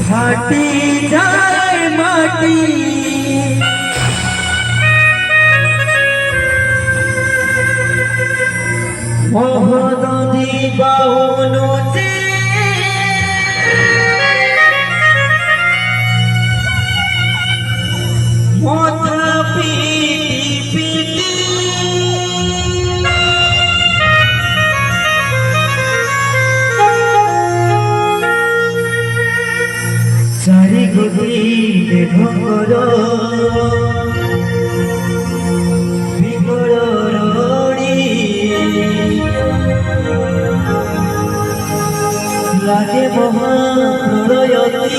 फाटी जाए माटी मोहदी बाहुनो से मोथा पीटी पीटी चारि गोटी भोर लागे महाप्रलयती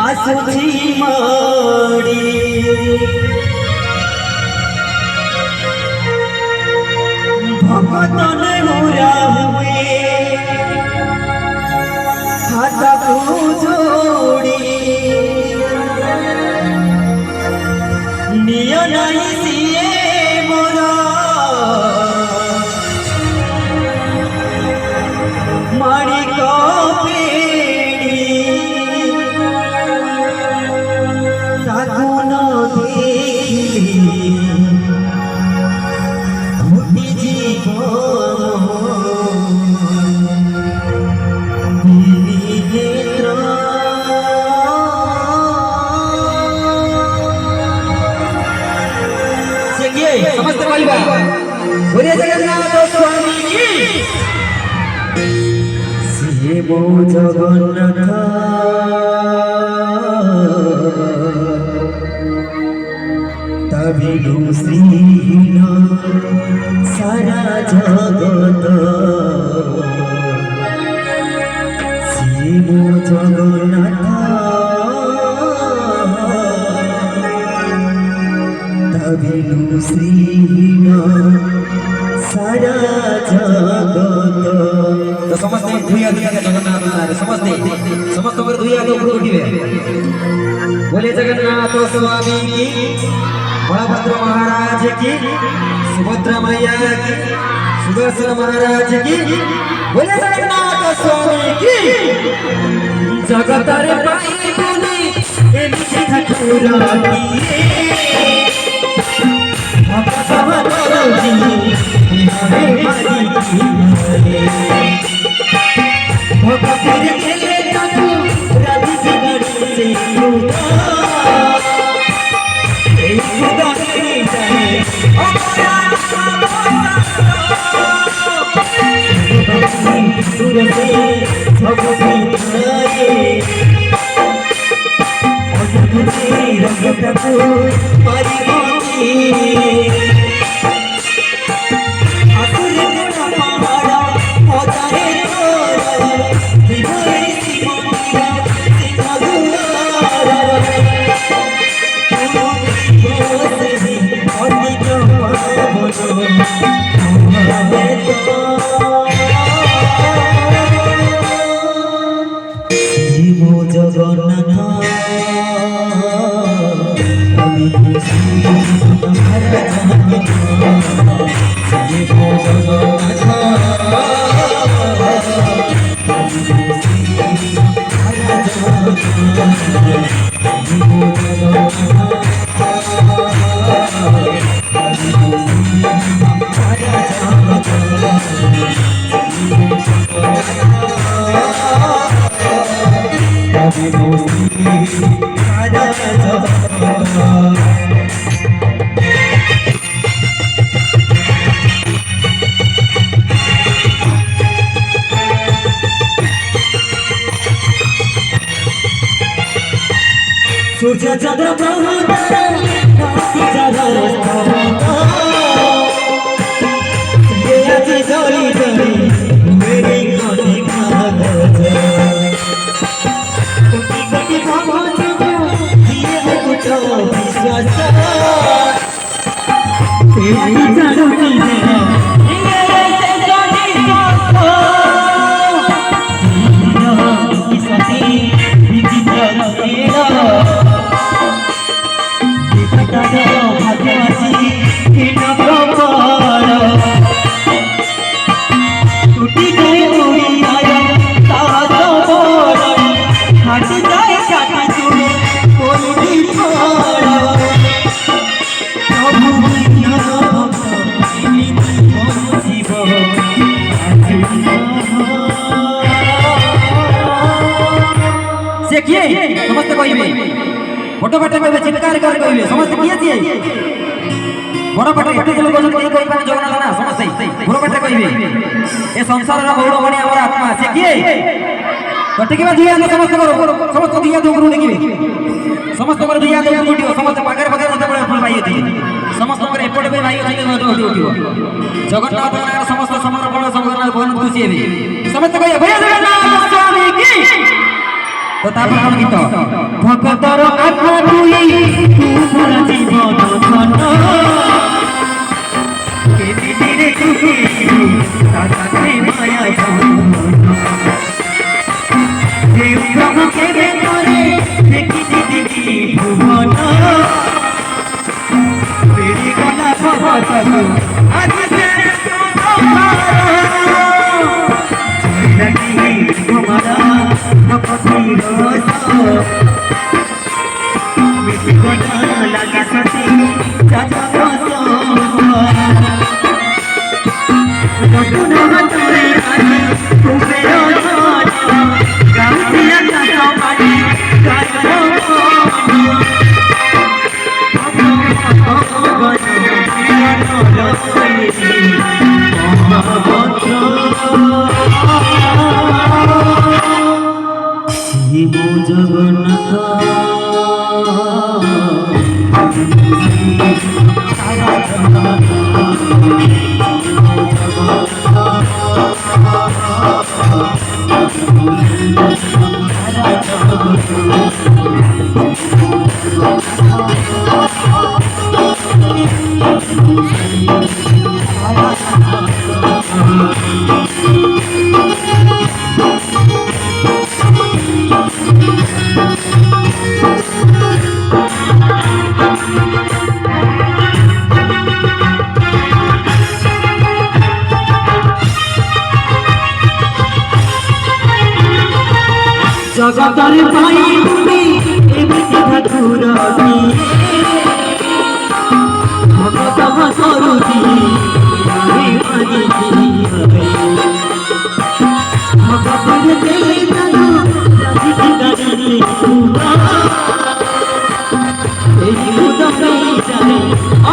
आसुची माड़ी भगत नेहुरा हुए हाथ को जोड़ी निय नहीं सिए मोरा माड़ी को पेड़ी ताकू न देखी घुटी जीव समस्त परिवार बोलिए जगन्नाथ स्वामी की शिव जगन्नाथ तबिनु श्रीहीन सारा जगत शिव जगन्नाथ तबिनु श्रीहीन सारा जगत। तो समस्त भूया दिया जगन्नाथ नारे समस्त पर भूया लोग उठिबे बोले जगन्नाथ स्वामी की बलभद्र महाराज की सुभद्रा मैया की सुदर्शन महाराज की बोले जगन्नाथ स्वामी की जगत रे पाई बुनी एमिति ठाकुर की सूर्य चंद्र भाग्यवासी से किए समस्त कहिबे बड़ पाटे कहबे चित्कार कर कहिबे समस्त किए दिए बड़ पाटे एते लोग कोन कहि पाने जगन्नाथ ना समस्त बड़ पाटे कहिबे ए संसार रा गौरव मणि हमर आत्मा से किए कटे के दिया समस्त दिया दो गुरु देखिबे समस्त कर दिया दो गुरु उठियो समस्त पागर पागर मते बड़ फल भाई होती समस्त कर एपटे पे भाई होती मते उठियो जगन्नाथ नाम समस्त समर्पण जगन्नाथ भवन खुशी हेबे समस्त कहिए भैया जगन्नाथ स्वामी की तो तापर कोन गीत भक्तर आत्मा दुई तू मोर जीवन धन केमिति रे तू साथे माया देव ब्रह्म के तोरे देखि दिदी भुवन बेड़ी गला भगत आज से लगी हमारा भक्ति रस मिटी गला लगे सती चाचा बस रघुनाथ तोरे आज तू मेरो गाउतिया चाचा पानी गायो जगन्नाथ जगतर भाई तुमी एमिति ठाकुर भगत हसरुची भगत देई तनु राजी गाड़ी एई उदय जाने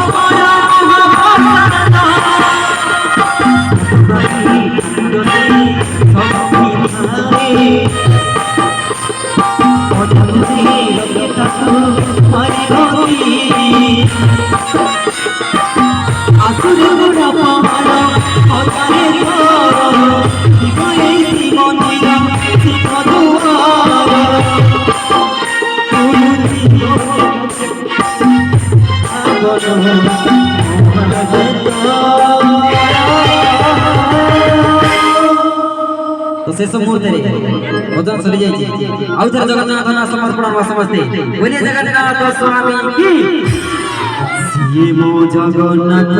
अमरा महाभारत भाई दोई सब तो शेष मुहूर्त भजन सरी जाइए आउ थे जगन्नाथ नाम समर्पण समझते बोलिए जगन्नाथ स्वामी की सिए मो जगन्नाथ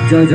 जय जय।